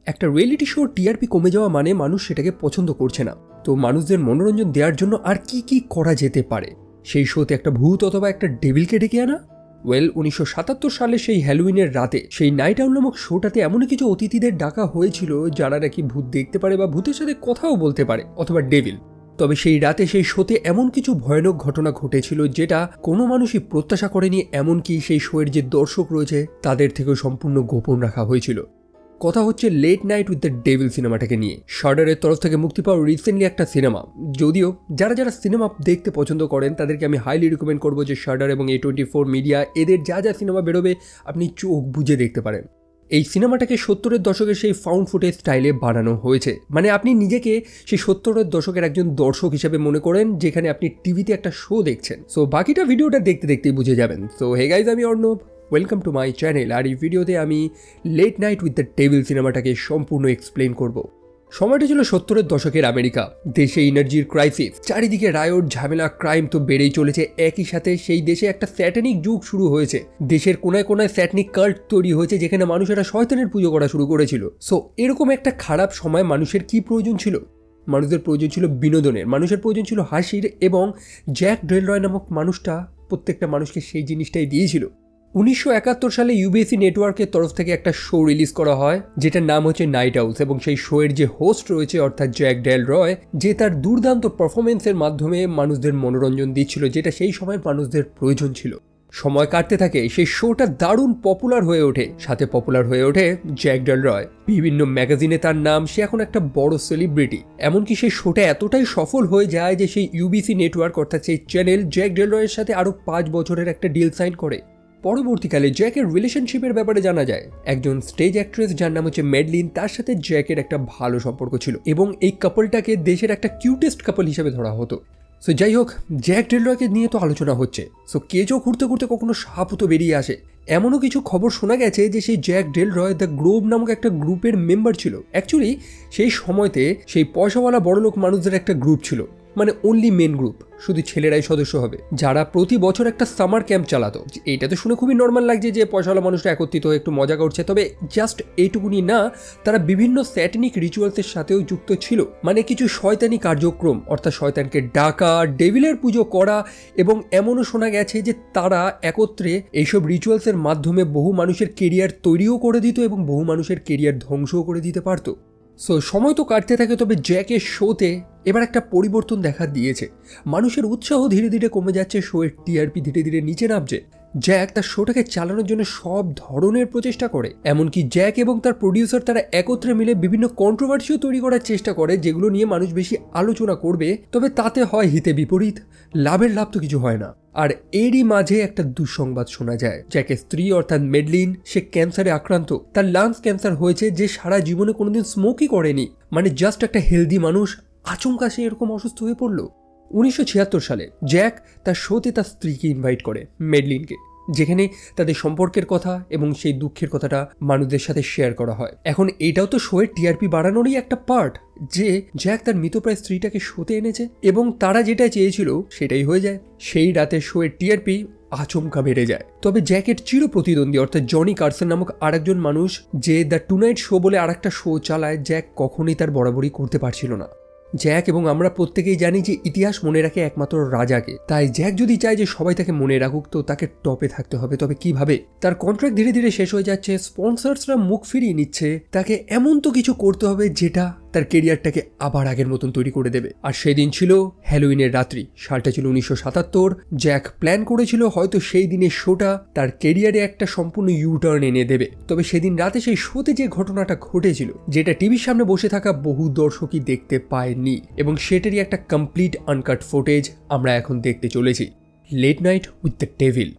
একটা reality show TRP কমে যাওয়া মানে মানুষ সেটাকে পছন্দ করছে না। তো মানুষদের মনোরঞ্জন দেওয়ার জন্য আর কি কি করা যেতে পারে? সেই শোতে একটা ভূত অথবা একটা ডেভিলকে ডেকে আনা? 1977 সালে সেই হ্যালোউইনের রাতে সেই নাইট আউল নামক শোটাতে এমন কিছু অতিথিদের ডাকা হয়েছিল যারা নাকি ভূত দেখতে পারে বা ভূতের সাথে কথাও বলতে পারে অথবা ডেভিল। তবে সেই রাতে সেই শোতে এমন কিছু ভয়ানক ঘটনা ঘটেছিল যেটা কোনো মানুষই প্রত্যাশা করেনি, এমনকি সেই শোয়ের যে দর্শক রয়েছে তাদের থেকেও সম্পূর্ণ গোপন রাখা হয়েছিল। কথা হচ্ছে late night with the devil সিনেমাটাকে নিয়ে। শার্ডারের তরফ থেকে মুক্তি পাওয়া রিসেন্টলি একটা সিনেমা। যদিও যারা যারা সিনেমা দেখতে পছন্দ করেন তাদেরকে আমি হাইলি রিকমেন্ড করবো যে শার্ডার এবং A24 মিডিয়া এদের যা যা সিনেমা বেরোবে আপনি চোখ বুঝে দেখতে পারেন। এই সিনেমাটাকে 70-এর দশকের সেই ফাউন্ড ফুটেজ স্টাইলে বানানো হয়েছে। মানে আপনি নিজেকে সেই 70-এর দশকের একজন দর্শক হিসেবে মনে করেন যেখানে আপনি টিভিতে একটা শো দেখছেন। সো বাকিটা ভিডিওটা দেখতে দেখতেই বুঝে যাবেন। সো হে গাইজ, আমি Arnab, welcome to my channel. আর এই ভিডিওতে আমি late night with the devil সিনেমাটাকে সম্পূর্ণ এক্সপ্লেন করব। সময়টা ছিল 70-এর দশকের আমেরিকা। দেশে এনার্জির ক্রাইসিস, চারিদিকে রায়ট, ঝামেলা, ক্রাইম তো বেড়েই চলেছে। একই সাথে সেই দেশে একটা স্যাটানিক যুগ শুরু হয়েছে। দেশের কোনায় কোনায় স্যাটানিক কাল্ট তৈরি হয়েছে যেখানে মানুষেরা শয়তানের পুজো করা শুরু করেছিল। সো এরকম একটা খারাপ সময় মানুষের কি প্রয়োজন ছিল? মানুষের প্রয়োজন ছিল বিনোদনের, মানুষের প্রয়োজন ছিল হাসির, এবং জ্যাক ডেলরয় নামক মানুষটা প্রত্যেকটা মানুষকে সেই জিনিসটাই দিয়েছিল। 1971 সালে ইউবিসি নেটওয়ার্কের তরফ থেকে একটা শো রিলিজ করা হয় যেটার নাম হচ্ছে নাইট আউলস, এবং সেই শোয়ের যে হোস্ট রয়েছে অর্থাৎ জ্যাক ডেলরয়, যে তার দুর্দান্ত পারফরমেন্সের মাধ্যমে মানুষদের মনোরঞ্জন দিচ্ছিল, যেটা সেই সময় মানুষদের প্রয়োজন ছিল। সময় কাটতে থাকে, সেই শোটা দারুণ পপুলার হয়ে ওঠে, সাথে পপুলার হয়ে ওঠে জ্যাক ডেলরয়। বিভিন্ন ম্যাগাজিনে তার নাম, সে এখন একটা বড় সেলিব্রিটি। এমনকি সেই শোটা এতটাই সফল হয়ে যায় যে সেই ইউবিসি নেটওয়ার্ক অর্থাৎ সেই চ্যানেল জ্যাক ডেলরয়ের সাথে আরও 5 বছরের একটা ডিল সাইন করে। পরবর্তীকালে জ্যাকের রিলেশনশিপের ব্যাপারে জানা যায়। একজন স্টেজ অ্যাক্ট্রেস যার নাম হচ্ছে মেডলিন, তার সাথে জ্যাকের একটা ভালো সম্পর্ক ছিল এবং এই কাপলটাকে দেশের একটা কিউটেস্ট কাপল হিসেবে ধরা হতো। সো যাই হোক, জ্যাক ডেলরয়কে নিয়ে তো আলোচনা হচ্ছে। সো কেজো ঘুরতে ঘুরতে কখনো সাপও তো বেরিয়ে আসে। এমনও কিছু খবর শোনা গেছে যে সেই জ্যাক ডেলরয় দ্য গ্লোব নামক একটা গ্রুপের মেম্বার ছিল। অ্যাকচুয়ালি সেই সময়তে সেই পয়সাওয়ালা বড়লোক মানুষদের একটা গ্রুপ ছিল, মানে অনলি মেন গ্রুপ, শুধু ছেলেরাই সদস্য হবে, যারা প্রতি বছর একটা সামার ক্যাম্প চালাতো। এইটা তো শুনে খুবই নর্মাল লাগছে যে পয়সাওয়ালা মানুষরা একত্রিত হয়ে একটু মজা করছে, তবে জাস্ট এইটুকুনি না, তারা বিভিন্ন স্যাটানিক রিচুয়ালসের সাথেও যুক্ত ছিল। মানে কিছু শয়তানি কার্যক্রম, অর্থাৎ শয়তানকে ডাকা, ডেভিলের পুজো করা, এবং এমনও শোনা গেছে যে তারা একত্রে এইসব রিচুয়ালসের মাধ্যমে বহু মানুষের কেরিয়ার তৈরিও করে দিত এবং বহু মানুষের কেরিয়ার ধ্বংসও করে দিতে পারতো। সো সময় তো কাটতে থাকে, তবে জ্যাকের শোতে এবার একটা পরিবর্তন দেখা দিয়েছে। মানুষের উৎসাহ ধীরে ধীরে কমে যাচ্ছে, শোয়ের টিআরপি ধীরে ধীরে নিচে নামছে। জ্যাক তার শোটাকে চালানোর জন্য সব ধরনের প্রচেষ্টা করে, এমনকি জ্যাক এবং তার প্রডিউসার তারা একত্রে মিলে বিভিন্ন কন্ট্রোভার্সিও তৈরি করার চেষ্টা করে যেগুলো নিয়ে মানুষ বেশি আলোচনা করবে, তবে তাতে হয় হিতে বিপরীত, লাভের লাভ তো কিছু হয় না। আর এরই মাঝে একটা দুঃসংবাদ শোনা যায়। জ্যাকের স্ত্রী অর্থাৎ মেডলিন, সে ক্যান্সারে আক্রান্ত। তার লাংস ক্যান্সার হয়েছে, যে সারা জীবনে কোনোদিন স্মোকই করেনি, মানে জাস্ট একটা হেলদি মানুষ, আচমকা সে এরকম অসুস্থ হয়ে পড়লো। 1976 সালে জ্যাক তার শোতে তার স্ত্রীকে ইনভাইট করে, মেডলিনকে, যেখানে তাদের সম্পর্কের কথা এবং সেই দুঃখের কথাটা মানুষদের সাথে শেয়ার করা হয়। এখন এটাও তো শোয়ের টিআরপি বাড়ানোরই একটা পার্ট, যে জ্যাক তার মৃতপ্রায় স্ত্রীটাকে শোতে এনেছে এবং তারা যেটা চেয়েছিল সেটাই হয়ে যায়। সেই রাতে শোয়ের টিআরপি আচমকা বেড়ে যায়। তবে জ্যাকের চির প্রতিদ্বন্দ্বী অর্থাৎ জনি কার্সন নামক আরেকজন মানুষ, যে দ্য টুনাইট শো বলে আরেকটা শো চালায়, জ্যাক কখনোই তার বরাবরই করতে পারছিল না। জ্যাক এবং আমরা প্রত্যেকেই জানি যে ইতিহাস মনে রাখে একমাত্র রাজাকে। তাই জ্যাক যদি চায় যে সবাই তাকে মনে রাখুক, তো তাকে টপে থাকতে হবে। তবে কিভাবে? তার কন্ট্রাক্ট ধীরে ধীরে শেষ হয়ে যাচ্ছে, স্পন্সর্সরা মুখ ফিরিয়ে নিচ্ছে, তাকে এমন তো কিছু করতে হবে যেটা তার কেরিয়ারটাকে আবার আগের মতন তৈরি করে দেবে। আর সেদিন ছিল হ্যালোউইনের রাত্রি, সালটা ছিল 1977। জ্যাক প্ল্যান করেছিল হয়তো সেই দিনের শোটা তার কেরিয়ারে একটা সম্পূর্ণ ইউটার্ন এনে দেবে। তবে সেদিন রাতে সেই শোতে যে ঘটনাটা ঘটেছিল, যেটা টিভির সামনে বসে থাকা বহু দর্শকই দেখতে পায়নি, এবং সেটারই একটা কমপ্লিট আনকাট ফুটেজ আমরা এখন দেখতে চলেছি, late night with the devil.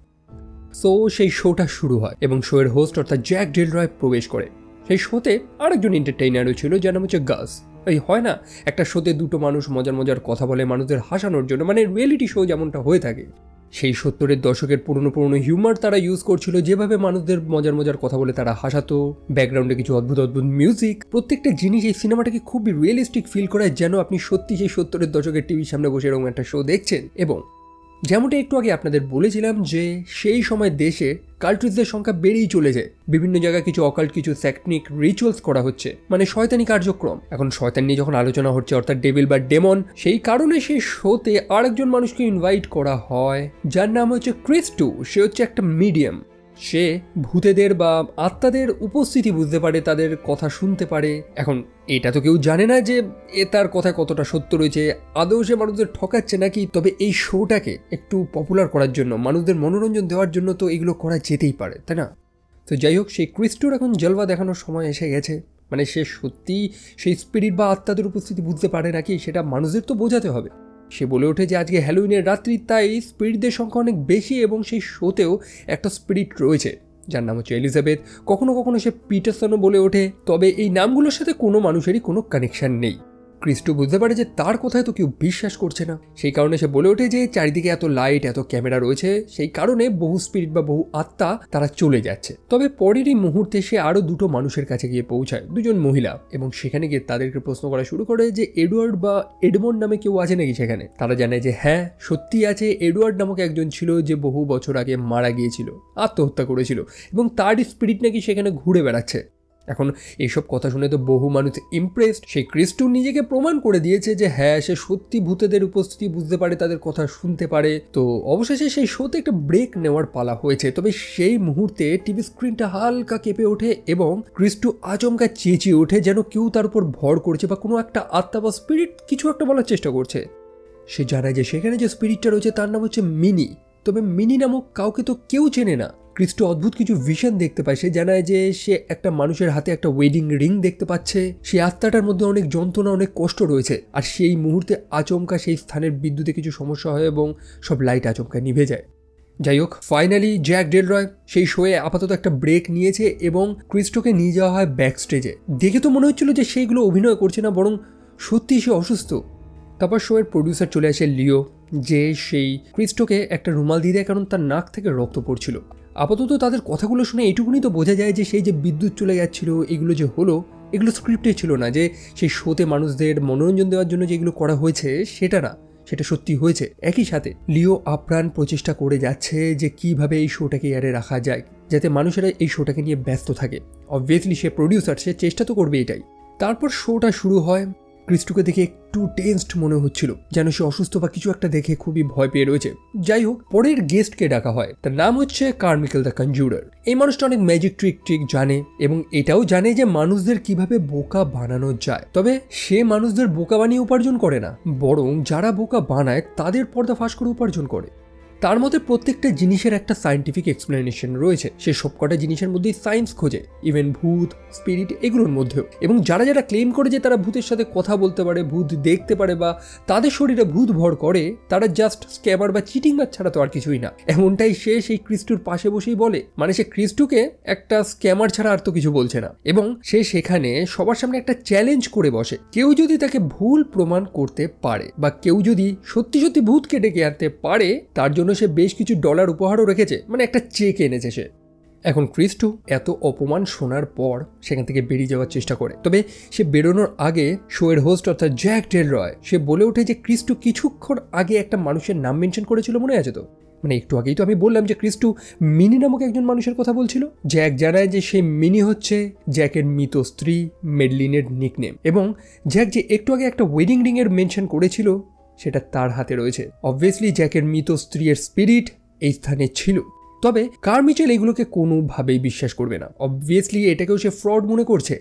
So সেই শোটা শুরু হয় এবং শোয়ের হোস্ট অর্থাৎ জ্যাক ডেলরয় প্রবেশ করে। সেই শোতে আরেকজন এন্টারটেইনারও ছিল যার নাম হচ্ছে গাস। এই হয় না, একটা শোতে দুটো মানুষ মজার মজার কথা বলে মানুষদের হাসানোর জন্য, মানে রিয়েলিটি শো যেমনটা হয়ে থাকে। সেই 70-এর দশকের পুরনো হিউমার তারা ইউজ করছিল, যেভাবে মানুষদের মজার মজার কথা বলে তারা হাসাতো, ব্যাকগ্রাউন্ডে কিছু অদ্ভুত অদ্ভুত মিউজিক, প্রত্যেকটা জিনিস এই সিনেমাটাকে খুবই রিয়েলিস্টিক ফিল করায়, যেন আপনি সত্যি সেই 70-এর দশকের টিভির সামনে বসে এরকম একটা শো দেখছেন। এবং যেমনটা একটু আগে আপনাদের বলেছিলাম যে সেই সময় দেশে কাল্ট্রিজদের সংখ্যা বেড়েই চলেছে, বিভিন্ন জায়গায় কিছু অকাল্ট কিছু স্যাকনিক রিচুয়ালস করা হচ্ছে, মানে শয়তানি কার্যক্রম। এখন শয়তান নিয়ে যখন আলোচনা হচ্ছে অর্থাৎ ডেভিল বা ডেমন, সেই কারণে সেই শোতে আরেকজন মানুষকে ইনভাইট করা হয় যার নাম হচ্ছে ক্রিস্টু। সে হচ্ছে একটা মিডিয়াম, সে ভূতেদের বা আত্মাদের উপস্থিতি বুঝতে পারে, তাদের কথা শুনতে পারে। এখন এটা তো কেউ জানে না যে তার কথায় কতটা সত্য রয়েছে, আদৌ সে মানুষদের ঠকাচ্ছে নাকি। তবে এই শোটাকে একটু পপুলার করার জন্য, মানুষদের মনোরঞ্জন দেওয়ার জন্য তো এগুলো করা যেতেই পারে, তাই না? তো যাই হোক, সেই ক্রিস্টোর এখন জলবা দেখানোর সময় এসে গেছে। মানে সে সত্যি সেই স্পিরিট বা আত্মাদের উপস্থিতি বুঝতে পারে নাকি সেটা মানুষদের তো বোঝাতে হবে। সে বলে ওঠে যে আজকে হ্যালোউইনের রাত্রি, তাই স্পিরিটদের সংখ্যা অনেক বেশি এবং সেই শোতেও একটা স্পিরিট রয়েছে যার নাম হচ্ছে এলিজাবেথ। কখনো কখনো সে পিটারসনও বলে ওঠে, তবে এই নামগুলোর সাথে কোনো মানুষেরই কোনো কানেকশন নেই। ক্রিস্টো বুঝতে পারে যে তার কথায় তো কেউ বিশ্বাস করছে না, সেই কারণে সে বলে ওঠে যে চারিদিকে এত লাইট এত ক্যামেরা রয়েছে, সেই কারণে বহু স্পিরিট বা বহু আত্মা তারা চলে যাচ্ছে। তবে পরেরই মুহূর্তে সে আরো দুটো মানুষের কাছে গিয়ে পৌঁছায়, দুজন মহিলা, এবং সেখানে গিয়ে তাদেরকে প্রশ্ন করা শুরু করে যে এডওয়ার্ড বা এডমন্ড নামে কেউ আছে নাকি সেখানে। তারা জানায় যে হ্যাঁ সত্যি আছে, এডওয়ার্ড নামক একজন ছিল যে বহু বছর আগে মারা গিয়েছিল, আত্মহত্যা করেছিল, এবং তার স্পিরিট নাকি সেখানে ঘুরে বেড়াচ্ছে। এখন এইসব কথা শুনে তো বহু মানুষ ইমপ্রেসড। সেই ক্রিস্টো নিজেকে প্রমাণ করে দিয়েছে যে হ্যাঁ সে সত্যি ভূতেদের উপস্থিতি বুঝতে পারে, তাদের কথা শুনতে পারে। তো অবশেষে সেই শোতে একটা ব্রেক নেওয়ার পালা হয়েছে। তবে সেই মুহূর্তে টিভি স্ক্রিনটা হালকা কেঁপে ওঠে এবং ক্রিস্টো আচমকা চেঁচিয়ে ওঠে যেন কেউ তার উপর ভর করছে বা কোনো একটা আত্মা বা স্পিরিট কিছু একটা বলার চেষ্টা করছে। সে জানায় যে সেখানে যে স্পিরিটটা রয়েছে তার নাম হচ্ছে মিনি। তবে মিনি নামক কাউকে তো কেউ চেনে না। ক্রিস্টো অদ্ভুত কিছু ভিশন দেখতে পায়। সে জানায় যে সে একটা মানুষের হাতে একটা ওয়েডিং রিং দেখতে পাচ্ছে, সেই আত্মাটার মধ্যে অনেক যন্ত্রণা অনেক কষ্ট রয়েছে। আর সেই মুহূর্তে আচমকা সেই স্থানের বিদ্যুতে কিছু সমস্যা হয় এবং সব লাইট আচমকা নিভে যায়। যাই হোক, ফাইনালি জ্যাক ডেলরয় সেই শোয়ে আপাতত একটা ব্রেক নিয়েছে এবং ক্রিস্টোকে নিয়ে যাওয়া হয় ব্যাক স্টেজে। দেখে তো মনে হচ্ছিল যে সেইগুলো অভিনয় করছে না, বরং সত্যি সে অসুস্থ। তারপর শোয়ের প্রডিউসার চলে আসে লিও, যে সেই ক্রিস্টোকে একটা রুমাল দিয়ে দেয় কারণ তার নাক থেকে রক্ত পড়ছিল। আপাতত তাদের কথাগুলো শুনে এইটুকুনি তো বোঝা যায় যে সেই যে বিদ্যুৎ চলে যাচ্ছিল, এগুলো যে হলো, এগুলো স্ক্রিপ্টে ছিল না। যে সেই শোতে মানুষদের মনোরঞ্জন দেওয়ার জন্য যেগুলো করা হয়েছে সেটা না, সেটা সত্যি হয়েছে। একই সাথে লিও আপ্রাণ প্রচেষ্টা করে যাচ্ছে যে কিভাবে এই শোটাকে এয়ারে রাখা যায় যাতে মানুষেরা এই শোটাকে নিয়ে ব্যস্ত থাকে। অবভিয়াসলি সে প্রডিউসার, সে চেষ্টা তো করবে এটাই। তারপর শোটা শুরু হয়। ক্রিস্টোকে দেখে একটু টেন্সড মনে হচ্ছিল, যেন সে অসুস্থ বা কিছু একটা দেখে খুবই ভয় পেয়ে রয়েছে। যাই হোক, পরের গেস্টকে ডাকা হয়, তার নাম হচ্ছে কার্মিকেল দ্য কনজুরার। এই মানুষটা অনেক ম্যাজিক ট্রিক জানে এবং এটাও জানে যে মানুষদের কিভাবে বোকা বানানো যায়। তবে সে মানুষদের বোকা বানিয়ে উপার্জন করে না, বরং যারা বোকা বানায় তাদের পর্দা ফাঁস করে উপার্জন করে। তার মধ্যে প্রত্যেকটা জিনিসের একটা সায়েন্টিফিক এক্সপ্লেনেশন রয়েছে। সে সবকটা জিনিসের মধ্যেই সায়েন্স খোঁজে, ইভেন ভূত, স্পিরিট, এগুলোর মধ্যেও। এবং যারা যারা ক্লেম করে যে তারা ভূতের সাথে কথা বলতে পারে, ভূত দেখতে পারে বা তাদের শরীরে ভূত ভর করে, তারা জাস্ট স্ক্যামার বা চিটিংবাজ ছাড়া তো আর কিছুই না। এমনটাই সে সেই ক্রিস্টোর পাশে বসেই বলে। মানে সে ক্রিস্টোকে একটা স্ক্যামার ছাড়া আর তো কিছু বলছে না। এবং সে সেখানে সবার সামনে একটা চ্যালেঞ্জ করে বসে, কেউ যদি তাকে ভুল প্রমাণ করতে পারে বা কেউ যদি সত্যি সত্যি ভূতকে ডেকে আনতে পারে, তার জন্য সে বেশ কিছু ডলার উপহারও রেখেছে, মানে একটা চেক এনেছে সে। এখন ক্রিস্টো এত অপমান শোনার পর সেখান থেকে বেরিয়ে যাওয়ার চেষ্টা করে। তবে সে বেরোনোর আগে শোয়ের হোস্ট অর্থাৎ জ্যাক ডেলরয় সে বলে ওঠে যে ক্রিস্টো কিছুক্ষণ আগে একটা মানুষের নাম মেনশন করেছিল, মনে আছে তো? মানে একটু আগেই তো আমি বললাম যে ক্রিস্টো মিনি নামক একজন মানুষের কথা বলছিল। জ্যাক জানায় যে সেই মিনি হচ্ছে জ্যাকের মৃত স্ত্রী মেডলিনের নিকনেম, এবং জ্যাক যে একটু আগে একটা ওয়েডিং রিং এর মেনশন করেছিল সেটা তার হাতে রয়েছে। অবভিয়াসলি জ্যাকের মৃত স্ত্রীর স্পিরিট এই স্থানে ছিল। তবে কার্মিচেল এগুলোকে কোনোভাবেই বিশ্বাস করবে না। অবভিয়াসলি এটাকেও সে ফ্রড মনে করছে।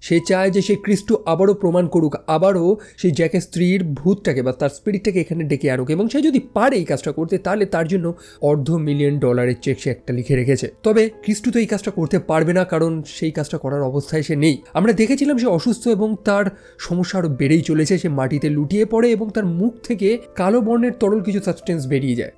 সে চায় যে সেই ক্রিস্টো আবারও প্রমাণ করুক, আবারও সেই জ্যাকের স্ত্রীর ভূতটাকে বা তার স্পিরিটটাকে এখানে ডেকে আনুক, এবং সে যদি পারে এই কাজটা করতে তাহলে তার জন্য $500,000 চেক সে একটা লিখে রেখেছে। তবে ক্রিস্টো তো এই কাজটা করতে পারবে না, কারণ সেই কাজটা করার অবস্থায় সে নেই। আমরা দেখেছিলাম সে অসুস্থ এবং তার সমস্যা আরও বেড়েই চলেছে। সে মাটিতে লুটিয়ে পড়ে এবং তার মুখ থেকে কালো বর্ণের তরল কিছু সাবস্টেন্স বেরিয়ে যায়।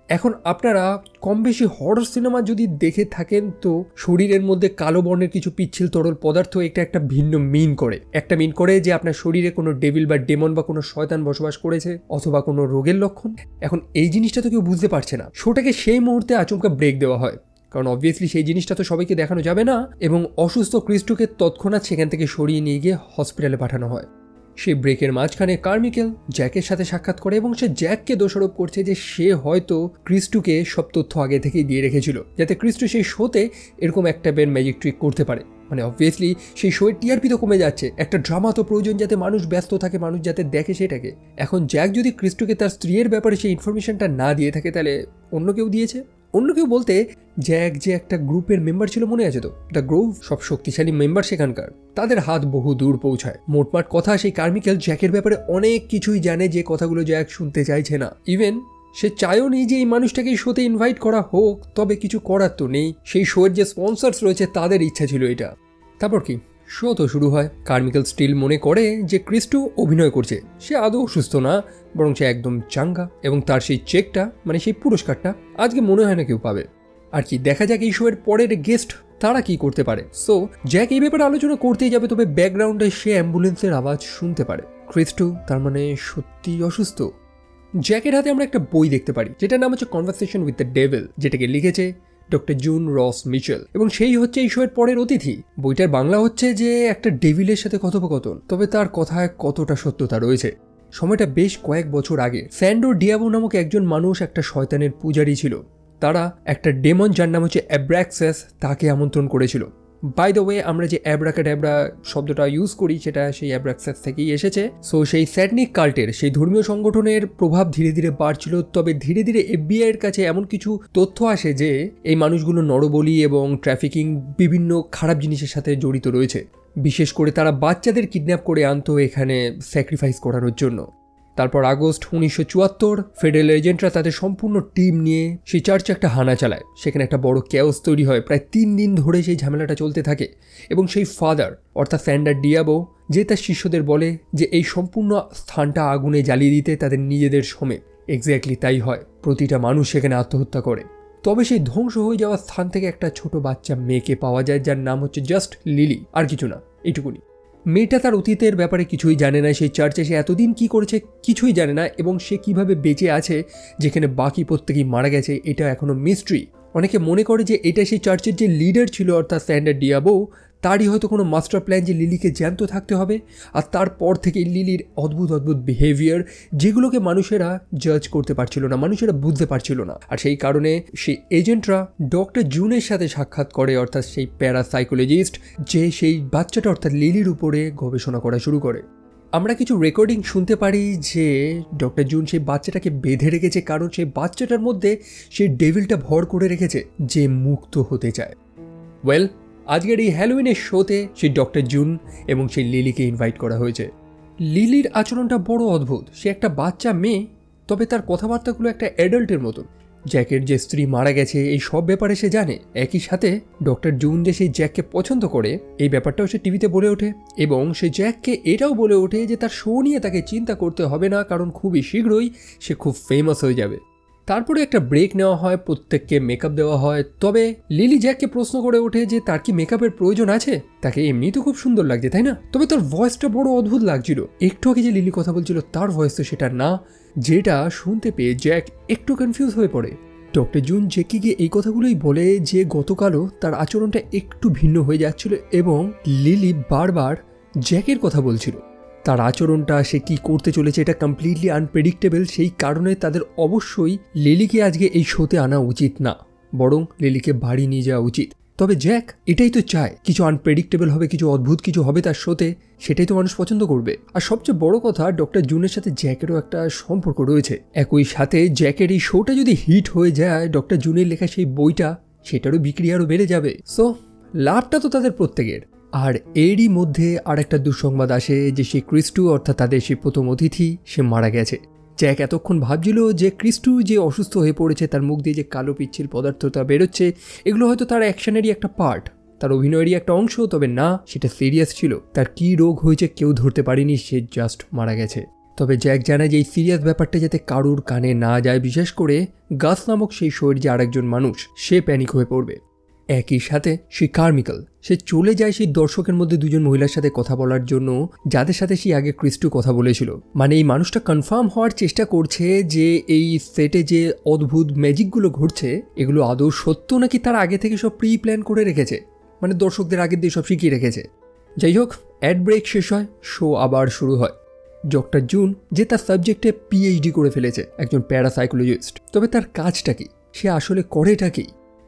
এখন আপনারা কম বেশি হরর সিনেমা যদি দেখে থাকেন তো শরীরের মধ্যে কালো বর্ণের কিছু পিচ্ছিল তরল পদার্থ একটা ভিন্ন মিন করে যে আপনার শরীরে কোনো ডেভিল বা ডেমন বা কোনো শয়তান বসবাস করেছে অথবা কোনো রোগের লক্ষণ। এখন এই জিনিসটা তো কেউ বুঝতে পারছে না। শোটাকে সেই মুহূর্তে আচমকা ব্রেক দেওয়া হয়, কারণ অবভিয়াসলি সেই জিনিসটা তো সবাইকে দেখানো যাবে না, এবং অসুস্থ ক্রিস্টোকে তৎক্ষণাৎ সেখান থেকে সরিয়ে নিয়ে গিয়ে হসপিটালে পাঠানো হয়। সেই ব্রেকের মাঝখানে কার্মিকেল জ্যাকের সাথে সাক্ষাৎ করে এবং সে জ্যাককে দোষারোপ করছে যে সে হয়তো ক্রিস্টুকে সব তথ্য আগে থেকেই দিয়ে রেখেছিল যাতে ক্রিস্টু সেই শোতে এরকম একটা ম্যাজিক ট্রিক করতে পারে। মানে অবভিয়াসলি সেই শোয়ের টিআরপি তো কমে যাচ্ছে, একটা ড্রামা তো প্রয়োজন যাতে মানুষ ব্যস্ত থাকে, মানুষ যাতে দেখে সেটাকে। এখন জ্যাক যদি ক্রিস্টুকে তার স্ত্রীর ব্যাপারে সেই ইনফরমেশনটা না দিয়ে থাকে তাহলে অন্য কেউ দিয়েছে। অন্য কেউ বলতে জ্যাক যে একটা গ্রুপের মেম্বার ছিল, মনে আছে তো, দ্য গ্রোভ, সব শক্তিশালী মেম্বার সেখানকার, তাদের হাত বহু দূর পৌঁছায়। মোটমাট কথা সেই কার্মিকেল জ্যাকের ব্যাপারে অনেক কিছুই জানে যে কথাগুলো জ্যাক শুনতে চাইছে না। ইভেন সে চায়ও নেই যে এই মানুষটাকে এই শোতে ইনভাইট করা হোক, তবে কিছু করার তো নেই, সেই শোয়ের যে স্পন্সর্স রয়েছে তাদের ইচ্ছা ছিল এটা। তারপর কি শো তো শুরু হয়। কার্মিকেল স্টিল মনে করে যে ক্রিস্টু অভিনয় করছে, সে আদৌ অসুস্থ না, বরং সে একদম চাঙ্গা, এবং তার সেই চেকটা মানে সেই পুরস্কারটা আজকে মনে হয় না কেউ পাবে। আর কি দেখা যাক এই শোয়ের পরের গেস্ট তারা কি করতে পারে। সো জ্যাক এই ব্যাপারে আলোচনা করতেই যাবে, তবে ব্যাকগ্রাউন্ডে সে অ্যাম্বুলেন্সের আওয়াজ শুনতে পারে। ক্রিস্টু তার মানে সত্যি অসুস্থ। জ্যাকের হাতে আমরা একটা বই দেখতে পারি যেটার নাম হচ্ছে কনভারসেশন উইথ দ্য ডেভিল, যেটাকে লিখেছে ডক্টর জুন রস মিচেল, এবং সেই হচ্ছে এই শোয়ের পরের অতিথি। বইটার বাংলা হচ্ছে যে একটা ডেভিলের সাথে কথোপকথন, তবে তার কথায় কতটা সত্যতা রয়েছে। সময়টা বেশ কয়েক বছর আগে। স্যান্ডোর ডিয়াবো নামক একজন মানুষ একটা শয়তানের পূজারী ছিল। তারা একটা ডেমন যার নাম হচ্ছে অ্যাব্রাক্সাস তাকে আমন্ত্রণ করেছিল। বাই দ্য ওয়ে, আমরা যে অ্যাব্রাকাডাব্রা শব্দটা ইউজ করি সেটা সেই অ্যাব্রাক্সাস থেকেই এসেছে। সো সেই স্যাটনিক কাল্টের, সেই ধর্মীয় সংগঠনের প্রভাব ধীরে ধীরে বাড়ছিল, তবে ধীরে ধীরে এফবিআই এর কাছে এমন কিছু তথ্য আসে যে এই মানুষগুলো নরবলি এবং ট্রাফিকিং বিভিন্ন খারাপ জিনিসের সাথে জড়িত রয়েছে। বিশেষ করে তারা বাচ্চাদের কিডন্যাপ করে আনতো এখানে স্যাক্রিফাইস করানোর জন্য। তারপর আগস্ট 1974 ফেডারেল এজেন্টরা তাদের সম্পূর্ণ টিম নিয়ে সেই চার্চে একটা হানা চালায়। সেখানে একটা বড় ক্যাওস তৈরি হয়, প্রায় 3 দিন ধরে সেই ঝামেলাটা চলতে থাকে। এবং সেই ফাদার অর্থাৎ স্যান্ডার ডিয়াবো যে তার শিষ্যদের বলে যে এই সম্পূর্ণ স্থানটা আগুনে জ্বালিয়ে দিতে, তাদের নিজেদের সমেত। এক্স্যাক্টলি তাই হয়, প্রতিটা মানুষ সেখানে আত্মহত্যা করে। তবে সেই ধ্বংস হয়ে যাওয়া স্থান থেকে একটা ছোট বাচ্চা মেয়েকে পাওয়া যায় যার নাম হচ্ছে জাস্ট লিলি, আর কিছু না, এইটুকুনি। মেয়েটা তার অতীতের ব্যাপারে কিছুই জানে না, সেই চার্চে সে এতদিন কি করেছে কিছুই জানে না, এবং সে কিভাবে বেঁচে আছে যেখানে বাকি প্রত্যেকেই মারা গেছে এটা এখনো মিস্ট্রি। অনেকে মনে করে যে এটা সেই চার্চের যে লিডার ছিল অর্থাৎ স্যান্ডার ডিয়াবো, তারই হয়তো কোনো মাস্টার প্ল্যান যে লিলিকে জ্যান্ত থাকতে হবে। আর তারপর থেকে লিলির অদ্ভুত অদ্ভুত বিহেভিয়ার, যেগুলোকে মানুষেরা জাজ করতে পারছিল না, মানুষেরা বুঝতে পারছিল না। আর সেই কারণে সেই এজেন্টরা ডক্টর জুনের সাথে সাক্ষাৎ করে, অর্থাৎ সেই প্যারাসাইকোলজিস্ট, যে সেই বাচ্চাটা অর্থাৎ লিলির উপরে গবেষণা করা শুরু করে। আমরা কিছু রেকর্ডিং শুনতে পারি যে ডক্টর জুন সেই বাচ্চাটাকে বেঁধে রেখেছে, কারণ সেই বাচ্চাটার মধ্যে সেই ডেভিলটা ভর করে রেখেছে যে মুক্ত হতে চায়। ওয়েল, আজকের এই হ্যালোউইনের শোতে সেই ডক্টর জুন এবং সেই লিলিকে ইনভাইট করা হয়েছে। লিলির আচরণটা বড় অদ্ভুত। সে একটা বাচ্চা মেয়ে, তবে তার কথাবার্তাগুলো একটা অ্যাডাল্টের মতন। জ্যাকের যে স্ত্রী মারা গেছে এই সব ব্যাপারে সে জানে। একই সাথে ডক্টর জুন যে সেই জ্যাককে পছন্দ করে এই ব্যাপারটাও সে টিভিতে বলে ওঠে, এবং সে জ্যাককে এটাও বলে ওঠে যে তার শো নিয়ে তাকে চিন্তা করতে হবে না, কারণ খুবই শীঘ্রই সে খুব ফেমাস হয়ে যাবে। তারপরে একটা ব্রেক নেওয়া হয়, প্রত্যেককে মেকআপ দেওয়া হয়। তবে লিলি জ্যাককে প্রশ্ন করে ওঠে যে তার কি মেকআপের প্রয়োজন আছে, তাকে এমনি তো খুব সুন্দর লাগছে তাই না। তবে তার ভয়েসটা বড় অদ্ভুত লাগছিল। একটু আগে যে লিলি কথা বলছিল তার ভয়েস তো সেটা না, যেটা শুনতে পেয়ে জ্যাক একটু কনফিউজ হয়ে পড়ে। ডক্টর জুন জ্যাককে গিয়ে এই কথাগুলোই বলে যে গতকালও তার আচরণটা একটু ভিন্ন হয়ে যাচ্ছিল, এবং লিলি বারবার জ্যাকের কথা বলছিল। তার আচরণটা, সে কি করতে চলেছে, এটা কমপ্লিটলি আনপ্রেডিক্টেবল। সেই কারণে তাদের অবশ্যই লিলিকে আজকে এই শোতে আনা উচিত না, বরং লিলিকে বাড়ি নিয়ে যাওয়া উচিত। তবে জ্যাক এটাই তো চায়, কিছু আনপ্রেডিক্টেবল হবে, কিছু অদ্ভুত কিছু হবে তার শোতে, সেটাই তো মানুষ পছন্দ করবে। আর সবচেয়ে বড় কথা, ডক্টর জুনের সাথে জ্যাকেরও একটা সম্পর্ক রয়েছে। একই সাথে জ্যাকের এই শোটা যদি হিট হয়ে যায়, ডক্টর জুনের লেখা সেই বইটা সেটারও বিক্রি আরও বেড়ে যাবে। সো লাভটা তো তাদের প্রত্যেকের। আর এরই মধ্যে আর একটা দুঃসংবাদ আসে যে সেই ক্রিস্টু অর্থাৎ তাদের সেই প্রথম অতিথি সে মারা গেছে। জ্যাক এতক্ষণ ভাবছিল যে ক্রিস্টু যে অসুস্থ হয়ে পড়েছে, তার মুখ দিয়ে যে কালো পিচ্ছিল পদার্থটা বেরোচ্ছে, এগুলো হয়তো তার অ্যাকশনেরই একটা পার্ট, তার অভিনয়েরই একটা অংশ। তবে না, সেটা সিরিয়াস ছিল। তার কি রোগ হয়েছে কেউ ধরতে পারেনি, সে জাস্ট মারা গেছে। তবে জ্যাক জানে যে এই সিরিয়াস ব্যাপারটা যাতে কারুর কানে না যায়, বিশেষ করে গাস নামক সেই শোয়ের যে আরেকজন মানুষ, সে প্যানিক হয়ে পড়বে। একই সাথে সে কার্মিকেল, সে চলে যায় সেই দর্শকের মধ্যে দুজন মহিলার সাথে কথা বলার জন্য, যাদের সাথে সে আগে ক্রিস্টু কথা বলেছিল। মানে এই মানুষটা কনফার্ম হওয়ার চেষ্টা করছে যে এই সেটে যে অদ্ভুত ম্যাজিকগুলো ঘটছে এগুলো আদৌ সত্য নাকি তার আগে থেকে সব প্রি প্ল্যান করে রেখেছে, মানে দর্শকদের আগের দিয়ে সব শিখিয়ে রেখেছে। যাই হোক, অ্যাড ব্রেক শেষ হয়, শো আবার শুরু হয়। ডক্টর জুন যে তার সাবজেক্টে পিএইচডি করে ফেলেছে, একজন প্যারাসাইকোলজিস্ট। তবে তার কাজটা কি, সে আসলে করেটা কি?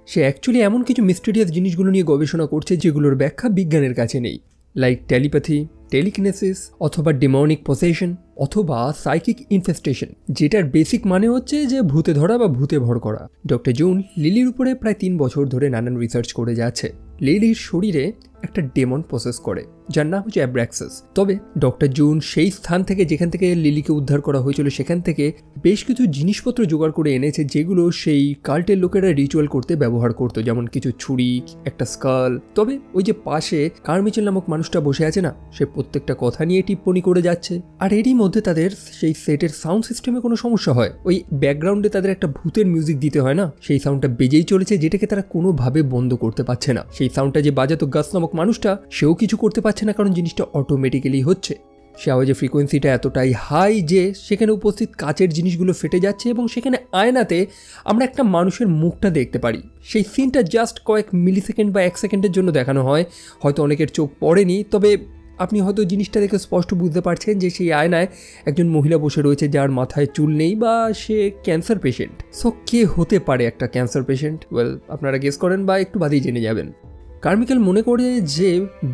সে অ্যাকচুয়ালি এমন কিছু মিস্টেরিয়াস জিনিসগুলো নিয়ে গবেষণা করছে যেগুলোর ব্যাখ্যা বিজ্ঞানের কাছে নেই, লাইক টেলিপ্যাথি, টেলিকিনেসিস, অথবা ডেমনিক পসেশন, অথবা সাইকিক ইনফেস্টেশন, যেটার বেসিক মানে হচ্ছে যে ভূতে ধরা বা ভূতে ভর করা। ডক্টর জুন লিলির উপরে প্রায় 3 বছর ধরে নানান রিসার্চ করে যাচ্ছে। লিলির শরীরে একটা ডেমন প্রসেস করে যার নাম হচ্ছে অ্যাব্রাক্সাস। তবে ডক্টর জুন সেই স্থান থেকে যেখান থেকে লিলিকে উদ্ধার করা হয়েছিল সেখান থেকে বেশ কিছু জিনিসপত্র জোগাড় করে এনেছে যেগুলো সেই কাল্টের লোকেরা রিচুয়াল করতে ব্যবহার করতো, যেমন কিছু ছুরি, একটা স্কাল। তবে ওই যে পাশে কার্মিচেল নামক মানুষটা বসে আছে না, সে প্রত্যেকটা কথা নিয়ে টিপ্পনি করে যাচ্ছে। আর এরই মধ্যে তাদের সেই সেটের সাউন্ড সিস্টেমে কোনো সমস্যা হয়, ওই ব্যাকগ্রাউন্ডে তাদের একটা ভূতের মিউজিক দিতে হয় না, সেই সাউন্ডটা বেজেই চলেছে, যেটাকে তারা কোনোভাবে বন্ধ করতে পারছে না। সেই সাউন্ডটা যে বাজাতো গাস নামক মানুষটা, সেও কিছু করতে পারছে না, কারণ জিনিসটা অটোমেটিক্যালি হচ্ছে। সে আওয়াজের ফ্রিকোয়েন্সিটা এতটাই হাই যে সেখানে উপস্থিত কাচের জিনিসগুলো ফেটে যাচ্ছে এবং সেখানে আয়নাতে আমরা একটা মানুষের মুখটা দেখতে পারি। সেই সিনটা জাস্ট কয়েক মিলিসেকেন্ড বা 1 সেকেন্ডের জন্য দেখানো হয়, হয়তো অনেকের চোখ পড়েনি, তবে আপনি হয়তো জিনিসটা দেখে স্পষ্ট বুঝতে পারছেন যে সেই আয়নায় একজন মহিলা বসে রয়েছে যার মাথায় চুল নেই বা সে ক্যান্সার পেশেন্ট। সো কে হতে পারে একটা ক্যান্সার পেশেন্ট? ওয়েল, আপনারা গেস করেন বা একটু বাদেই জেনে যাবেন। কার্মিকেল মনে করে যে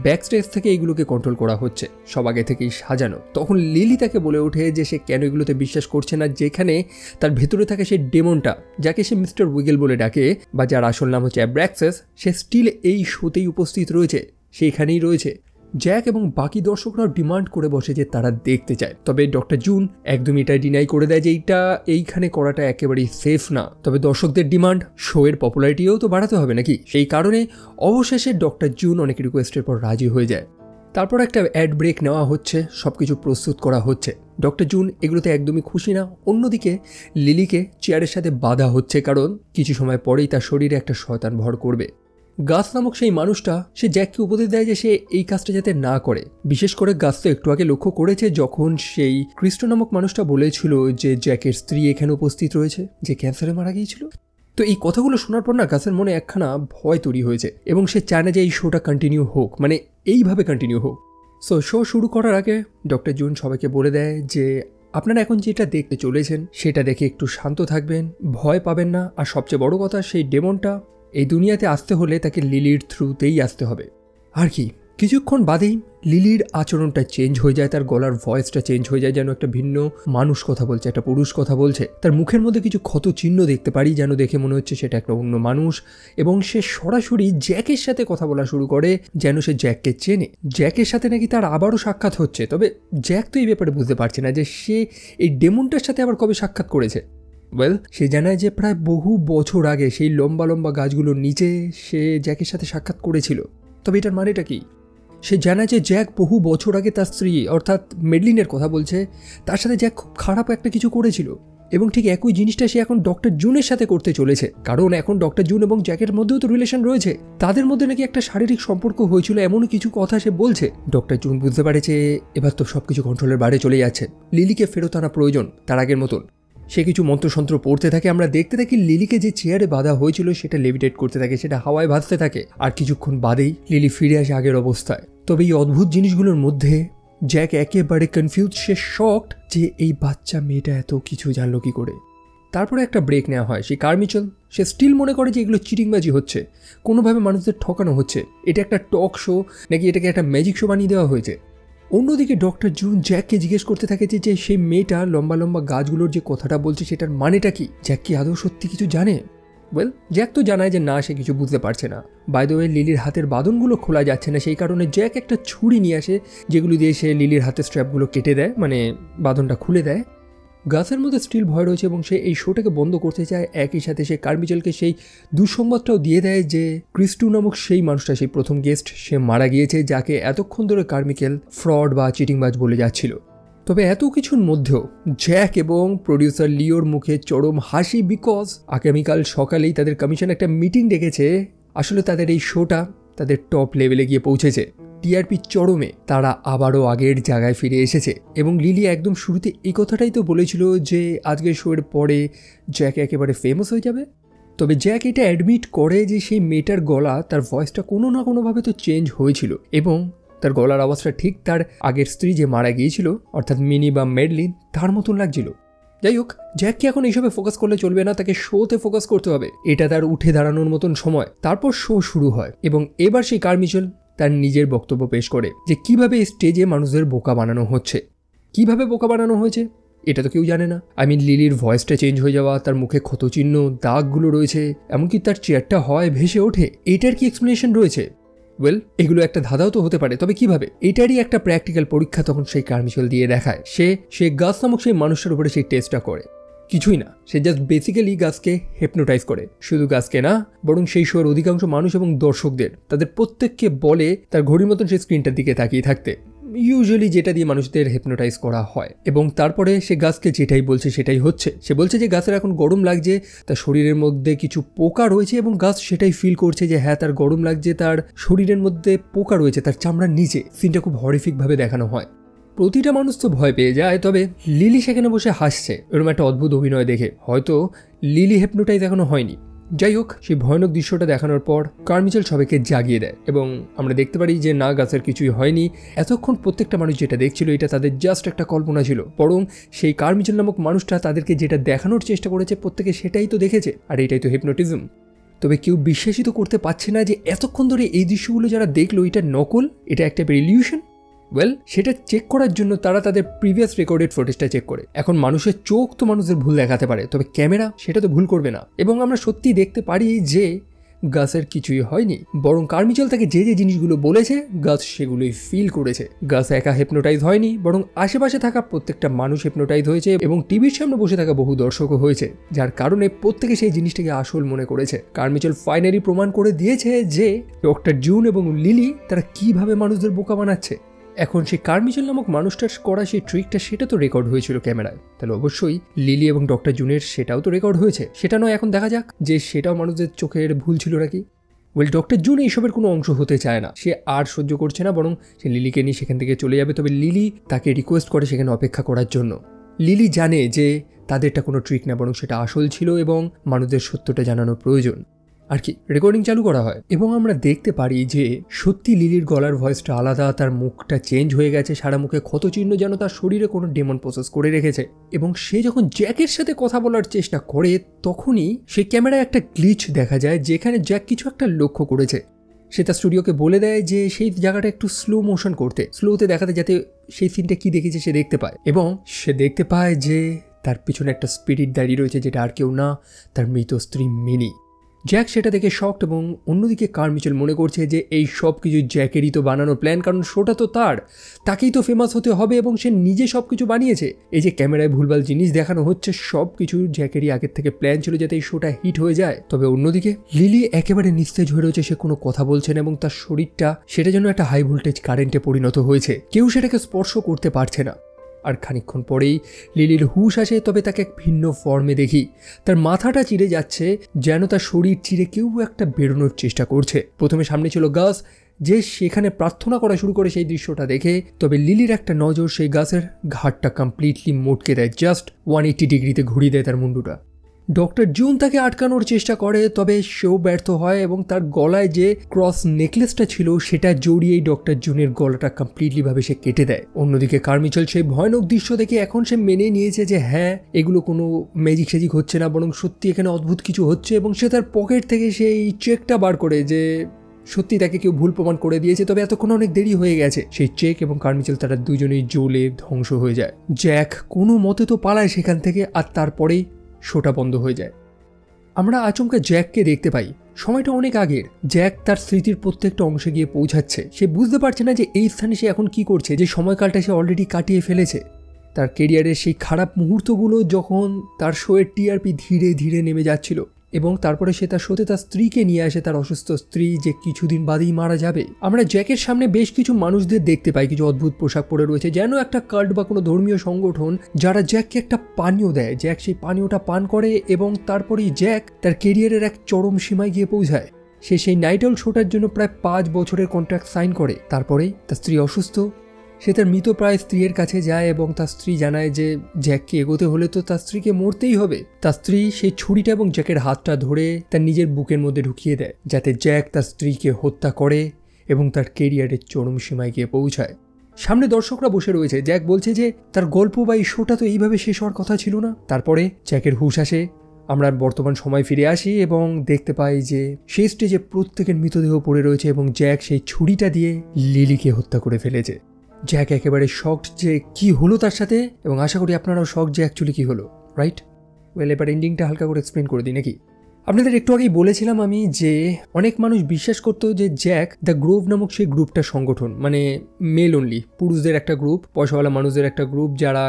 ব্যাকস্টেজ থেকে এইগুলোকে কন্ট্রোল করা হচ্ছে, সব আগে থেকেই সাজানো। তখন লিলি তাকে বলে ওঠে যে সে কেন এগুলোতে বিশ্বাস করছে না, যেখানে তার ভেতরে থাকে সেই ডেমনটা, যাকে সে মিস্টার উইগেল বলে ডাকে বা যার আসল নাম হচ্ছে অ্যাব্রাক্সাস, সে স্টিল এই শোতেই উপস্থিত রয়েছে, সেইখানেই রয়েছে। জ্যাক এবং বাকি দর্শকরাও ডিমান্ড করে বসে যে তারা দেখতে চায়। তবে ডক্টর জুন একদমই এটা ডিনাই করে দেয় যে এইখানে করাটা একেবারেই সেফ না। তবে দর্শকদের ডিমান্ড, শো এর পপুলারিটিও তো বাড়াতে হবে নাকি, সেই কারণে অবশেষে ডক্টর জুন অনেক রিকোয়েস্টের পর রাজি হয়ে যায়। তারপর একটা অ্যাড ব্রেক নেওয়া হচ্ছে, সবকিছু প্রস্তুত করা হচ্ছে। ডক্টর জুন এগুলোতে একদমই খুশি না। অন্যদিকে লিলিকে চেয়ারের সাথে বাধা হচ্ছে, কারণ কিছু সময় পরেই তার শরীরে একটা শয়তান ভর করবে। গাস নামক সেই মানুষটা সে জ্যাককে উপদেশ দেয় যে সে এই কাজটা যাতে না করে। বিশেষ করে গাস তো একটু আগে লক্ষ্য করেছে যখন সেই ক্রিস্টো নামক মানুষটা বলেছিল যে জ্যাকের স্ত্রী এখানে উপস্থিত রয়েছে, যে ক্যান্সারে মারা গিয়েছিল। তো এই কথাগুলো শোনার পর না গাসের মনে একখানা ভয় তৈরি হয়েছে এবং সে চায় না যে এই শোটা কন্টিনিউ হোক, মানে এইভাবে কন্টিনিউ হোক। সো শো শুরু করার আগে ডক্টর জুন সবাইকে বলে দেয় যে আপনারা এখন যেটা দেখতে চলেছেন সেটা দেখে একটু শান্ত থাকবেন, ভয় পাবেন না। আর সবচেয়ে বড় কথা, সেই ডেমনটা এই দুনিয়াতে আসতে হলে তাকে লিলির থ্রুতেই আসতে হবে। আর কি কিছুক্ষণ বাদেই লিলির আচরণটা চেঞ্জ হয়ে যায়, তার গলার ভয়েসটা চেঞ্জ হয়ে যায়, যেন একটা ভিন্ন মানুষ কথা বলছে, একটা পুরুষ কথা বলছে। তার মুখের মধ্যে কিছু ক্ষত চিহ্ন দেখতে পারি, যেন দেখে মনে হচ্ছে সেটা একটা অন্য মানুষ। এবং সে সরাসরি জ্যাকের সাথে কথা বলা শুরু করে, যেন সে জ্যাককে চেনে। জ্যাকের সাথে নাকি তার আবারও সাক্ষাৎ হচ্ছে। তবে জ্যাক তো এই ব্যাপারে বুঝতে পারছে না যে সে এই ডেমনটার সাথে আবার কবে সাক্ষাৎ করেছে। ওয়েল, সে জানায় যে প্রায় বহু বছর আগে সেই লম্বা লম্বা গাছগুলোর নিচে সে জ্যাকের সাথে সাক্ষাৎ করেছিল। তবে এটার মানেটা কি? সে জানায় যে জ্যাক বহু বছর আগে তার স্ত্রী অর্থাৎ মেডলিনের কথা বলছে, তার সাথে জ্যাক খুব খারাপ একটা কিছু করেছিল। এবং ঠিক একই জিনিসটা সে এখন ডক্টর জুনের সাথে করতে চলেছে, কারণ এখন ডক্টর জুন এবং জ্যাকের মধ্যেও তো রিলেশন রয়েছে। তাদের মধ্যে নাকি একটা শারীরিক সম্পর্ক হয়েছিল, এমনও কিছু কথা সে বলছে। ডক্টর জুন বুঝতে পারে যে এবার তো সবকিছু কন্ট্রোলের বাইরে চলে যাচ্ছে, লিলিকে ফেরত আনা প্রয়োজন তার আগের মতন। সে কিছু মন্ত্রসন্ত্র পড়তে থাকে। আমরা দেখতে থাকি লিলিকে যে চেয়ারে বাঁধা হয়েছিল সেটা লেভিটেট করতে থাকে, সেটা হাওয়ায় ভাসতে থাকে। আর কিছুক্ষণ বাদেই লিলি ফিরে আসে আগের অবস্থায়। তবে এই অদ্ভুত জিনিসগুলোর মধ্যে জ্যাক একেবারে কনফিউজ, সে শকড যে এই বাচ্চা মেয়েটা এত কিছু জানলো কি করে। তারপরে একটা ব্রেক নেওয়া হয়। সেই কার্মিচেল সে স্টিল মনে করে যে এগুলো চিটিংবাজি হচ্ছে, কোনোভাবে মানুষদের ঠকানো হচ্ছে, এটা একটা টক শো নাকি এটাকে একটা ম্যাজিক শো বানিয়ে দেওয়া হয়েছে। অন্যদিকে ডক্টর জুন জ্যাককে জিজ্ঞেস করতে থাকে যে সেই মেয়েটা লম্বা লম্বা গাছগুলোর যে কথাটা বলছে সেটার মানেটা কি, জ্যাক কি আদৌ সত্যি কিছু জানে? ওয়েল, জ্যাক তো জানায় যে না, সে কিছু বুঝতে পারছে না। বাই দ্য ওয়ে, লিলির হাতের বাঁধনগুলো খোলা যাচ্ছে না, সেই কারণে জ্যাক একটা ছুরি নিয়ে আসে, যেগুলো দিয়ে সে লিলির হাতের স্ট্র্যাপগুলো কেটে দেয়, মানে বাঁধনটা খুলে দেয়। গাছের মধ্যে স্টিল ভয় রয়েছে এবং সে এই শোটাকে বন্ধ করতে চায়। একই সাথে সে কার্মিচেলকে সেই দুঃসংবাদটাও দিয়ে দেয় যে ক্রিস্টু নামক সেই মানুষটা, সেই প্রথম গেস্ট, সে মারা গিয়েছে, যাকে এতক্ষণ ধরে কার্মিকেল ফ্রড বা চিটিংবাজ বলে যাচ্ছিল। তবে এত কিছুর মধ্যেও জ্যাক এবং প্রডিউসার লিওর মুখে চরম হাসি, বিকজ আগামীকাল সকালেই তাদের কমিশন একটা মিটিং ডেকেছে। আসলে তাদের এই শোটা তাদের টপ লেভেলে গিয়ে পৌঁছেছে, টিআরপি চরমে, তারা আবারও আগের জায়গায় ফিরে এসেছে। এবং লিলি একদম শুরুতে এই কথাটাই তো বলেছিল যে আজকের শোয়ের পরে জ্যাক একেবারে ফেমাস হয়ে যাবে। তবে জ্যাক এটা অ্যাডমিট করে যে সেই মেয়েটার গলা, তার ভয়েসটা কোনো না কোনোভাবে তো চেঞ্জ হয়েছিল এবং তার গলার আওয়াজটা ঠিক তার আগের স্ত্রী যে মারা গিয়েছিল অর্থাৎ মিনি বা মেডলিন তার মতন লাগছিল। যাই হোক, জ্যাককে এখন এইসবে ফোকাস করলে চলবে না, তাকে শোতে ফোকাস করতে হবে। এটা তার উঠে দাঁড়ানোর মতন সময়। তারপর শো শুরু হয় এবং এবার সেই কারমিচেল তার নিজের বক্তব্য পেশ করে যে কিভাবে স্টেজে মানুষদের বোকা বানানো হচ্ছে। কিভাবে বোকা বানানো হয়েছে এটা তো কেউ জানে না। লিলির ভয়েসটা চেঞ্জ হয়ে যাওয়া, তার মুখে ক্ষতচিহ্ন, দাগগুলো রয়েছে, এমনকি তার চেয়ারটা হয় ভেসে ওঠে, এটার কি এক্সপ্লেনেশন রয়েছে? ওয়েল, এগুলো একটা ধাঁধাও তো হতে পারে, তবে কিভাবে? এটারই একটা প্র্যাকটিক্যাল পরীক্ষা তখন সেই কারমিচেল দিয়ে দেখায়। সে গাছ নামক সেই মানুষটার উপরে সেই টেস্টটা করে। কিছুই না, সে জাস্ট বেসিক্যালি গাছকে হেপনোটাইজ করে। শুধু গাছকে না, বরং সেই শোয়ের অধিকাংশ মানুষ এবং দর্শকদের, তাদের প্রত্যেককে বলে তার ঘড়ির মতন সেই স্ক্রিনটার দিকে তাকিয়ে থাকতে, ইউজুয়ালি যেটা দিয়ে মানুষদের হেপনোটাইজ করা হয়। এবং তারপরে সে গাছকে যেটাই বলছে সেটাই হচ্ছে। সে বলছে যে গাছের এখন গরম লাগছে, তার শরীরের মধ্যে কিছু পোকা রয়েছে এবং গাছ সেটাই ফিল করছে যে হ্যাঁ তার গরম লাগছে, তার শরীরের মধ্যে পোকা রয়েছে তার চামড়ার নিচে। সিনটা খুব হরিফিকভাবে দেখানো হয়। প্রতিটা মানুষ তো ভয় পেয়ে যায়, তবে লিলি সেখানে বসে হাসছে এরকম একটা অদ্ভুত অভিনয় দেখে। হয়তো লিলি হেপনোটাইজ এখনো হয়নি। যাই হোক, সেই ভয়ানক দৃশ্যটা দেখানোর পর কারমিচেল সবাইকে জাগিয়ে দেয় এবং আমরা দেখতে পারি যে না, গাছের কিছুই হয়নি। এতক্ষণ প্রত্যেকটা মানুষ যেটা দেখছিল এটা তাদের জাস্ট একটা কল্পনা ছিল, বরং সেই কারমিচেল নামক মানুষটা তাদেরকে যেটা দেখানোর চেষ্টা করেছে প্রত্যেকে সেটাই তো দেখেছে, আর এটাই তো হিপনোটিজম। তবে কেউ বিশ্বাসই তো করতে পারছে না যে এতক্ষণ ধরে এই দৃশ্যগুলো যারা দেখলো এটা নকল, এটা একটা ইলিউশন। ওয়েল, সেটা চেক করার জন্য তারা তাদের প্রিভিয়াস রেকর্ডেড ফুটেজটা চেক করে। এখন মানুষের চোখ তো মানুষদের ভুল দেখাতে পারে, তবে ক্যামেরা সেটা তো ভুল করবে না। এবং আমরা সত্যিই দেখতে পারি যে গাছের কিছুই হয়নি, বরং কারমিচেল তাকে যে যে জিনিসগুলো বলেছে গাছ সেগুলোই ফিল করেছে। গাছ একা হেপনোটাইজ হয়নি, বরং আশেপাশে থাকা প্রত্যেকটা মানুষ হেপনোটাইজ হয়েছে এবং টিভির সামনে বসে থাকা বহু দর্শকও হয়েছে, যার কারণে প্রত্যেকে সেই জিনিসটাকে আসল মনে করেছে। কারমিচেল ফাইনালি প্রমাণ করে দিয়েছে যে ডক্টর জুন এবং লিলি তারা কিভাবে মানুষদের বোকা বানাচ্ছে। এখন সেই কারমিচেল নামক মানুষটার করা সেই ট্রিকটা সেটা তো রেকর্ড হয়েছিল ক্যামেরায়, তাহলে অবশ্যই লিলি এবং ডক্টর জুনের সেটাও তো রেকর্ড হয়েছে। সেটা নয়, এখন দেখা যাক যে সেটাও মানুষদের চোখের ভুল ছিল নাকি। ওয়েল, ডক্টর জুন এইসবের কোনো অংশ হতে চায় না, সে আর সহ্য করছে না, বরং সে লিলিকে নিয়ে সেখান থেকে চলে যাবে। তবে লিলি তাকে রিকোয়েস্ট করে সেখানে অপেক্ষা করার জন্য। লিলি জানে যে তাদেরটা কোনো ট্রিক না, বরং সেটা আসল ছিল এবং মানুষদের সত্যটা জানানো প্রয়োজন। আর কি, রেকর্ডিং চালু করা হয় এবং আমরা দেখতে পারি যে সত্যি লিলির গলার ভয়েসটা আলাদা, তার মুখটা চেঞ্জ হয়ে গেছে, সারা মুখে ক্ষতচিহ্ন যেন তার শরীরে কোনো ডেমন প্রসেস করে রেখেছে। এবং সে যখন জ্যাকের সাথে কথা বলার চেষ্টা করে তখনই সেই ক্যামেরায় একটা গ্লিচ দেখা যায়, যেখানে জ্যাক কিছু একটা লক্ষ্য করেছে। সে তার স্টুডিওকে বলে দেয় যে সেই জায়গাটা একটু স্লো মোশন করতে, স্লোতে দেখাতে, যাতে সেই সিনটা কি দেখেছে সে দেখতে পায়। এবং সে দেখতে পায় যে তার পিছনে একটা স্পিরিট দাঁড়িয়ে রয়েছে, যেটা আর কেউ না, তার মৃত স্ত্রী মিনি। জ্যাক সেটা দেখে শকড এবং অন্যদিকে কারমিচেল মনে করছে যে এই সব কিছু জ্যাকেরই তো বানানো প্ল্যান, কারণ শোটা তো তাকেই তো ফেমাস হতে হবে এবং সে নিজে সব কিছু বানিয়েছে। এই যে ক্যামেরায় ভুলভাল জিনিস দেখানো হচ্ছে সব কিছু জ্যাকেরই আগের থেকে প্ল্যান ছিল যাতে এই শোটা হিট হয়ে যায়। তবে অন্যদিকে লিলি একেবারে নিস্তেজ হয়ে রয়েছে, সে কোনো কথা বলছে না এবং তার শরীরটা সেটা যেন একটা হাই ভোল্টেজ কারেন্টে পরিণত হয়েছে, কেউ সেটাকে স্পর্শ করতে পারছে না। আর খানিকক্ষণ পরেই লিলির হুঁশ আসে, তবে তাকে এক ভিন্ন ফর্মে দেখি। তার মাথাটা চিরে যাচ্ছে, যেন তার শরীর চিরে কেউ একটা বেরোনোর চেষ্টা করছে। প্রথমে সামনে ছিল গাছ, যে সেখানে প্রার্থনা করা শুরু করে সেই দৃশ্যটা দেখে। তবে লিলির একটা নজর সেই গাছের ঘাটটা কমপ্লিটলি মোটকে দেয়, জাস্ট 180 ডিগ্রিতে ঘুরিয়ে দেয় তার মুন্ডুটা। ডক্টর জুন তাকে আটকানোর চেষ্টা করে, তবে সেও ব্যর্থ হয় এবং তার গলায় যে ক্রস নেকলেসটা ছিল সেটা জড়িয়েই ডক্টর জুনের গলাটা কমপ্লিটলি ভাবে সে কেটে দেয়। অন্যদিকে কারমিচেল সেই ভয়ানক দৃশ্য দেখে এখন সে মেনে নিয়েছে যে হ্যাঁ, এগুলো কোনো ম্যাজিক সেজিক হচ্ছে না, বরং সত্যি এখানে অদ্ভুত কিছু হচ্ছে। এবং সে তার পকেট থেকে সেই চেকটা বার করে যে সত্যি তাকে কেউ ভুল প্রমাণ করে দিয়েছে, তবে এতক্ষণ অনেক দেরি হয়ে গেছে। সেই চেক এবং কারমিচেল তারা দুজনেই জ্বলে ধ্বংস হয়ে যায়। জ্যাক কোনো মতে তো পালায় সেখান থেকে, আর তারপরেই শোটা বন্ধ হয়ে যায়। আমরা আচমকা জ্যাককে দেখতে পাই। সময়টা অনেক আগের। জ্যাক তার স্মৃতির প্রত্যেকটা অংশে গিয়ে পৌঁছাচ্ছে। সে বুঝতে পারছে না যে এই স্থানে সে এখন কি করছে, যে সময়কালটা সে অলরেডি কাটিয়ে ফেলেছে। তার কেরিয়ারের সেই খারাপ মুহূর্তগুলো যখন তার শোয়ের টিআরপি ধীরে ধীরে নেমে যাচ্ছিল এবং তারপরে সে তার শোতে তার স্ত্রীকে নিয়ে আসে, তার অসুস্থ স্ত্রী যে কিছুদিন বাদেই মারা যাবে। আমরা জ্যাকের সামনে বেশ কিছু মানুষদের দেখতে পাই, কিছু অদ্ভুত পোশাক পরে রয়েছে, যেন একটা কাল্ট বা কোনো ধর্মীয় সংগঠন, যারা জ্যাককে একটা পানীয় দেয়। জ্যাক সেই পানীয়টা পান করে এবং তারপরেই জ্যাক তার কেরিয়ারের এক চরম সীমায় গিয়ে পৌঁছায়। সে সেই নাইট আউল শোটার জন্য প্রায় 5 বছরের কন্ট্রাক্ট সাইন করে। তারপরেই তার স্ত্রী অসুস্থ, সে তার মৃতপ্রায় স্ত্রীর কাছে যায় এবং তার স্ত্রী জানায় যে জ্যাককে এগোতে হলে তো তার স্ত্রীকে মরতেই হবে। তার স্ত্রী সেই ছুরিটা এবং জ্যাকের হাতটা ধরে তার নিজের বুকের মধ্যে ঢুকিয়ে দেয়, যাতে জ্যাক তার স্ত্রীকে হত্যা করে এবং তার কেরিয়ারের চরম সীমায় গিয়ে পৌঁছায়। সামনে দর্শকরা বসে রয়েছে, জ্যাক বলছে যে তার গল্প বা এই শোটা তো এইভাবে শেষ হওয়ার কথা ছিল না। তারপরে জ্যাকের হুঁশ আসে, আমরা বর্তমান সময় ফিরে আসি এবং দেখতে পাই যে সেই স্টেজে প্রত্যেকের মৃতদেহ পড়ে রয়েছে এবং জ্যাক সেই ছুরিটা দিয়ে লিলিকে হত্যা করে ফেলেছে। জ্যাক একেবারে শকড যে কি হলো তার সাথে, এবং আশা করি আপনারাও শকড যে অ্যাকচুয়ালি কি হলো, রাইট? ওয়েল, এবার এন্ডিংটা হালকা করে এক্সপ্লেন করে দিই নাকি? আপনাদের একটু আগেই বলেছিলাম আমি যে অনেক মানুষ বিশ্বাস করতো যে জ্যাক দ্য গ্রোভ নামক সেই গ্রুপটা সংগঠন, মানে মেল অনলি, পুরুষদের একটা গ্রুপ, পয়সাওয়ালা মানুষদের একটা গ্রুপ, যারা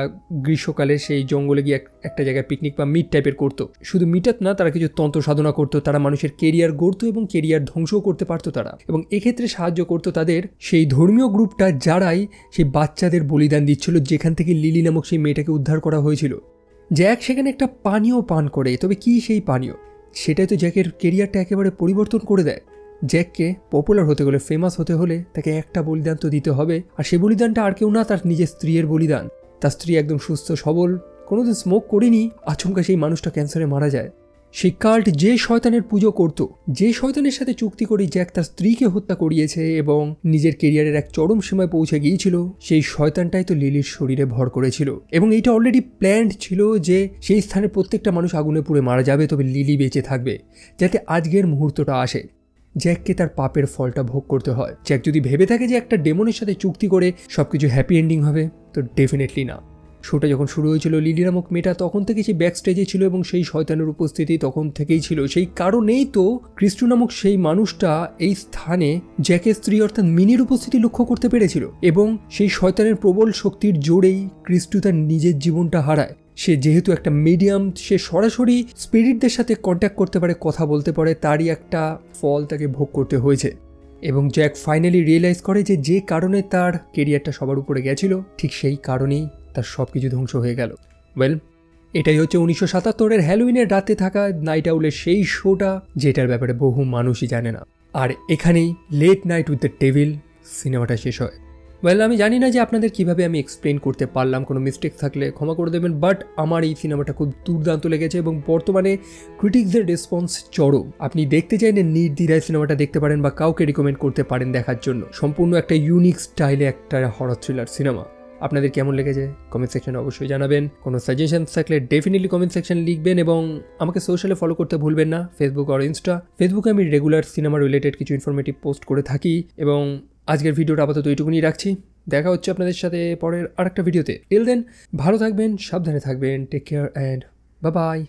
গ্রীষ্মকালে সেই জঙ্গলে গিয়ে একটা জায়গায় পিকনিক বা মিট টাইপের করতো। শুধু মিটাত না, তারা কিছু তন্ত্র সাধনা করতো, তারা মানুষের কেরিয়ার গড়তো এবং কেরিয়ার ধ্বংসও করতে পারতো তারা, এবং এক্ষেত্রে সাহায্য করতো তাদের সেই ধর্মীয় গ্রুপটা, যারাই সেই বাচ্চাদের বলিদান দিচ্ছিল, যেখান থেকে লিলি নামক সেই মেয়েটাকে উদ্ধার করা হয়েছিল। জ্যাক সেখানে একটা পানীয় পান করে, তবে কি সেই পানীয়, সেটাই তো জ্যাকের কেরিয়ারটা একেবারে পরিবর্তন করে দেয়। জ্যাককে পপুলার হতে হলে, ফেমাস হতে হলে তাকে একটা বলিদান তো দিতে হবে, আর সেই বলিদানটা আর কেউ না, তার নিজের স্ত্রীর বলিদান। তার স্ত্রী একদম সুস্থ সবল, কোনোদিন স্মোক করেনি, আচমকা সেই মানুষটা ক্যান্সারে মারা যায়। সেই কাল্ট যে শয়তানের পুজো করত, যে শয়তানের সাথে চুক্তি করে জ্যাক তার স্ত্রীকে হত্যা করিয়েছে এবং নিজের কেরিয়ারের এক চরম সীমায় পৌঁছে গিয়েছিল, সেই শয়তানটাই তো লিলির শরীরে ভর করেছিল। এবং এইটা অলরেডি প্ল্যান্ড ছিল যে সেই স্থানের প্রত্যেকটা মানুষ আগুনে পুড়ে মারা যাবে, তবে লিলি বেঁচে থাকবে, যাতে আজকের মুহূর্তটা আসে, জ্যাককে তার পাপের ফলটা ভোগ করতে হয়। জ্যাক যদি ভেবে থাকে যে একটা ডেমনের সাথে চুক্তি করে সবকিছু হ্যাপি এন্ডিং হবে, তো ডেফিনেটলি না। শোটা যখন শুরু হয়েছিল, লিলি নামক মেয়েটা তখন থেকে সেই ব্যাক স্টেজে ছিল এবং সেই শয়তানের উপস্থিতি তখন থেকেই ছিল। সেই কারণেই তো ক্রিস্টো নামক সেই মানুষটা এই স্থানে জ্যাকের স্ত্রী অর্থাৎ মিনির উপস্থিতি লক্ষ্য করতে পেরেছিল, এবং সেই শয়তানের প্রবল শক্তির জোরেই ক্রিস্টো তার নিজের জীবনটা হারায়। সে যেহেতু একটা মিডিয়াম, সে সরাসরি স্পিরিটদের সাথে কন্ট্যাক্ট করতে পারে, কথা বলতে পারে, তারই একটা ফল তাকে ভোগ করতে হয়েছে। এবং জ্যাক ফাইনালি রিয়েলাইজ করে যে যে কারণে তার কেরিয়ারটা সবার উপরে গেছিল, ঠিক সেই কারণেই তার সব কিছু ধ্বংস হয়ে গেল। ওয়েল, এটাই হচ্ছে 1977-এর হ্যালোউইনের রাতে থাকা নাইট আউলের সেই শোটা, যেটার ব্যাপারে বহু মানুষই জানে না। আর এখানেই late night with the devil সিনেমাটা শেষ হয়। ওয়েল, আমি জানি না যে আপনাদের কিভাবে আমি এক্সপ্লেন করতে পারলাম, কোনো মিস্টেক থাকলে ক্ষমা করে দেবেন, বাট আমার এই সিনেমাটা খুব দুর্দান্ত লেগেছে এবং বর্তমানে ক্রিটিক্সদের রেসপন্স চরম। আপনি দেখতে চাইলে নির্দ্বিধায় সিনেমাটা দেখতে পারেন বা কাউকে রিকমেন্ড করতে পারেন দেখার জন্য। সম্পূর্ণ একটা ইউনিক স্টাইলে একটা হরর থ্রিলার সিনেমা। আপনাদের কেমন লেগেছে কমেন্ট সেকশনে অবশ্যই জানাবেন। কোনো সাজেশন থাকলে ডেফিনেটলি কমেন্ট সেকশন লিখবেন এবং আমাকে সোশ্যালে ফলো করতে ভুলবেন না, ফেসবুক আর ইনস্টা। ফেসবুকে আমি রেগুলার সিনেমা রিলেটেড কিছু ইনফরমেটিভ পোস্ট করে থাকি। এবং আজকের ভিডিওটা আপাতত এইটুকুনি রাখছি। দেখা হচ্ছে আপনাদের সাথে পরের আরেকটা ভিডিওতে। টিল দেন ভালো থাকবেন, সাবধানে থাকবেন, take care and bye by.